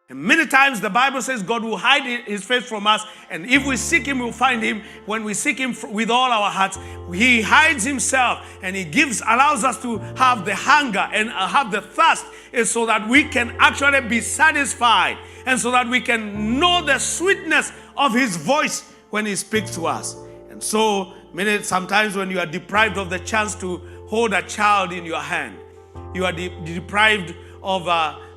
And many times the Bible says God will hide his face from us. And if we seek him, we'll find him. When we seek him with all our hearts, he hides himself and he allows us to have the hunger and have the thirst, is so that we can actually be satisfied and so that we can know the sweetness of his voice when he speaks to us. And so sometimes when you are deprived of the chance to hold a child in your hand, you are deprived of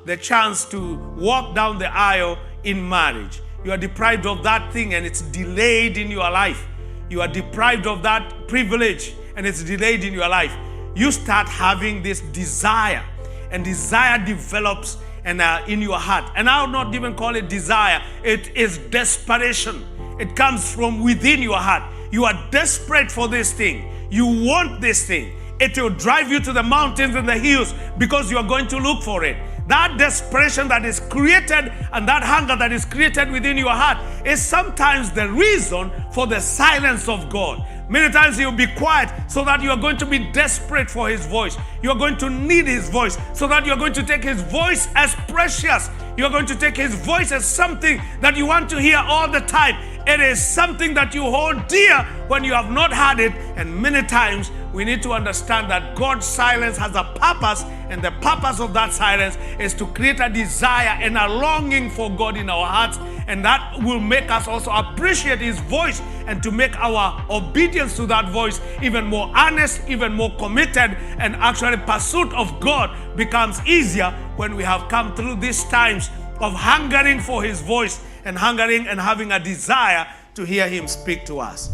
the chance to walk down the aisle in marriage. You are deprived of that thing and it's delayed in your life. You are deprived of that privilege and it's delayed in your life. You start having this desire, and desire develops in your heart. And I would not even call it desire. It is desperation. It comes from within your heart. You are desperate for this thing. You want this thing. It will drive you to the mountains and the hills because you are going to look for it. That desperation that is created and that hunger that is created within your heart is sometimes the reason for the silence of God. Many times he will be quiet so that you are going to be desperate for his voice. You are going to need his voice, so that you are going to take his voice as precious. You are going to take his voice as something that you want to hear all the time. It is something that you hold dear when you have not had it. And many times we need to understand that God's silence has a purpose, and the purpose of that silence is to create a desire and a longing for God in our hearts, and that will make us also appreciate his voice and to make our obedience to that voice even more earnest, even more committed, and actually pursuit of God becomes easier when we have come through these times of hungering for his voice and hungering and having a desire to hear him speak to us.